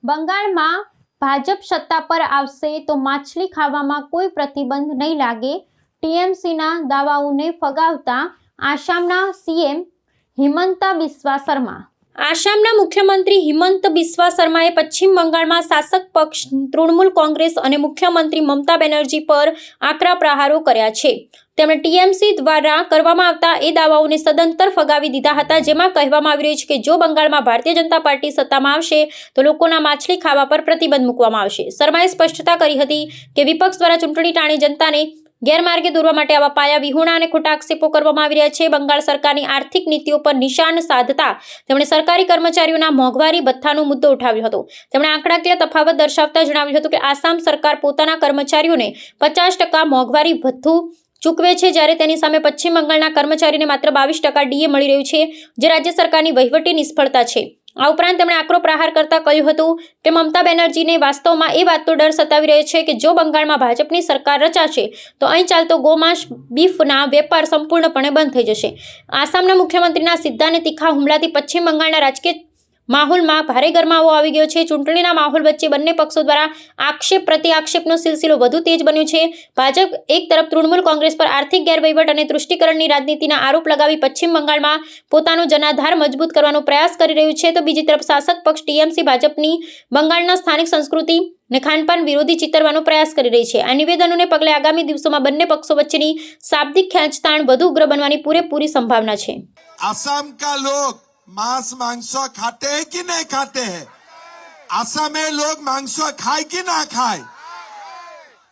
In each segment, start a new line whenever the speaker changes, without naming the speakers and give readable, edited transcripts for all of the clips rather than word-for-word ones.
બંગાળમાં ભાજપ સત્તા પર આવશે તો માછલી ખાવામાં કોઈ પ્રતિબંધ નહીં લાગે, ટીએમસીના દાવાઓને ફગાવતા આસામના સીએમ હિમંતા બિસ્વા શર્મા। આસામના મુખ્યમંત્રી હિમંત બિસ્વા શર્માએ પશ્ચિમ બંગાળમાં શાસક પક્ષ તૃણમૂલ કોંગ્રેસ અને મુખ્યમંત્રી મમતા બેનર્જી પર આકરા પ્રહારો કર્યા છે। તેમણે ટીએમસી દ્વારા કરવામાં આવતા એ દાવાઓને સદંતર ફગાવી દીધા હતા, જેમાં કહેવામાં આવી રહ્યું છે કે જો બંગાળમાં ભારતીય જનતા પાર્ટી સત્તામાં આવશે તો લોકોના માછલી ખાવા પર પ્રતિબંધ મૂકવામાં આવશે। શર્માએ સ્પષ્ટતા કરી હતી કે વિપક્ષ દ્વારા ચૂંટણી ટાણી જનતાને ગેરમાર્ગે દોરવા માટે આવા પાયા વિહોણા અને ખોટા આક્ષેપો કરવામાં આવી રહ્યા છે। બંગાળ સરકારની આર્થિક નીતિઓ પર નિશાન સાધતા તેમણે સરકારી કર્મચારીઓના મોંઘવારી ભથ્થાનો મુદ્દો ઉઠાવ્યો હતો। તેમણે આંકડાકીય તફાવત દર્શાવતા જણાવ્યું હતું કે આસામ સરકાર પોતાના કર્મચારીઓને 50% મોંઘવારી ભથ્થું ચૂકવે છે, જ્યારે તેની સામે પશ્ચિમ બંગાળના કર્મચારીને માત્ર 22% ડીએ મળી રહ્યું છે, જે રાજ્ય સરકારની વહીવટી નિષ્ફળતા છે। આ ઉપરાંત તેમણે આકરો પ્રહાર કરતા કહ્યું હતું કે મમતા બેનર્જીને વાસ્તવમાં એ વાતનો ડર સતાવી રહ્યો છે કે જો બંગાળમાં ભાજપની સરકાર રચાશે તો અહીં ચાલતો ગોમાંસ બીફના વેપાર સંપૂર્ણપણે બંધ થઈ જશે। આસામના મુખ્યમંત્રીના સીધા અને તીખા હુમલાથી પશ્ચિમ બંગાળના રાજકીય માહોલમાં ભારે ગરમાવો આવી ગયો છે। ચૂંટણીના માહોલ વચ્ચે બંને પક્ષો દ્વારા આક્ષેપ પ્રતિ આક્ષેપનો સિલસિલો વધુ તેજ બન્યો છે। ભાજપ એક તરફ તૃણમૂલ કોંગ્રેસ પર આર્થિક ગેરવહીવટ અને તૃષ્ટિકરણની રાજનીતિના આરોપ લગાવી પશ્ચિમ બંગાળમાં પોતાનો જનાધાર મજબૂત કરવાનો પ્રયાસ કરી રહ્યું છે, તો બીજી તરફ શાસક પક્ષ ટીએમસી ભાજપની બંગાળના સ્થાનિક સંસ્કૃતિ ને ખાનપાન વિરોધી ચિતરવાનો પ્રયાસ કરી રહી છે। આ નિવેદનોને પગલે આગામી દિવસોમાં બંને પક્ષો વચ્ચેની શાબ્દિક ખેંચતાણ વધુ ઉગ્ર બનવાની પૂરેપૂરી સંભાવના છે।
आसाम का लोग मांस मांसो खाते हैं कि नहीं खाते हैं? आसाम में लोग मांसो खाए कि ना खाए?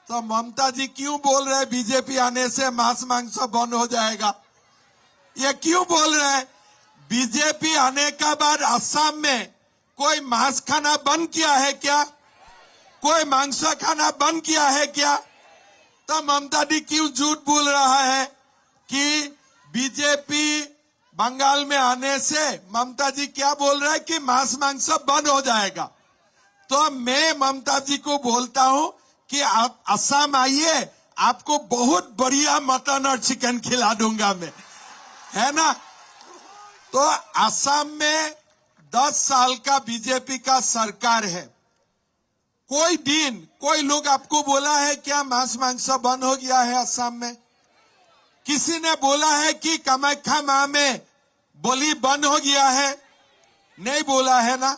तो ममता जी क्यों बोल रहे हैं बीजेपी आने से मांस मांसो बंद हो जाएगा? ये क्यों बोल रहे हैं? बीजेपी आने का बाद आसाम में कोई मांस खाना बंद किया है क्या? कोई मांसो खाना बंद किया है क्या? तो ममता जी क्यों झूठ बोल रहा है कि बीजेपी बंगाल में आने से ममता जी क्या बोल रहा है कि मांस मांस बंद हो जाएगा? तो मैं ममता जी को बोलता हूं कि आप असम आइए, आपको बहुत बढ़िया मटन और चिकन खिला दूंगा मैं, है ना? तो असम में 10 साल का बीजेपी का सरकार है। कोई दिन कोई लोग आपको बोला है क्या मांस मांस बंद हो गया है असम में? किसी ने बोला है कि कामाख्या मां में बलि बंद हो गया है? नहीं बोला है ना।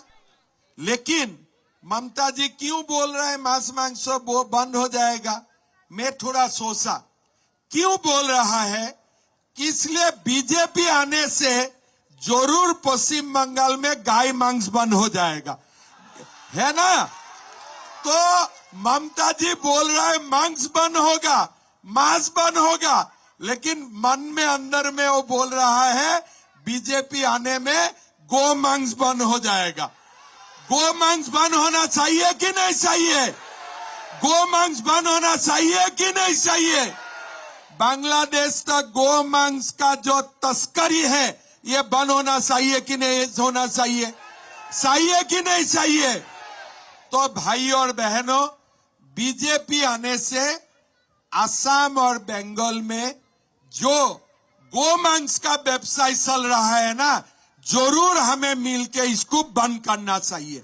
लेकिन ममता जी क्यों बोल रहे हैं मांस मांस बंद हो जाएगा? मैं थोड़ा सोचा क्यों बोल रहा है कि इसलिए बीजेपी आने से जरूर पश्चिम बंगाल में गाय मांस बंद हो जाएगा, है ना? तो ममता जी बोल रहे हैं मांस बंद होगा, मांस बंद होगा, लेकिन मन में अंदर में वो बोल रहा है बीजेपी आने में गो मांस बंद हो जाएगा। गो मांस बंद होना चाहिए कि नहीं चाहिए? गो मांस बंद होना चाहिए कि नहीं चाहिए? बांग्लादेश तक गो मांस का जो तस्करी है ये बंद होना चाहिए कि नहीं होना चाहिए? चाहिए कि नहीं चाहिए? तो भाई और बहनों, बीजेपी आने से असम और बंगाल में जो गोमांस का व्यवसाय चल रहा है ना, जरूर हमें मिलके इसको बंद करना चाहिए।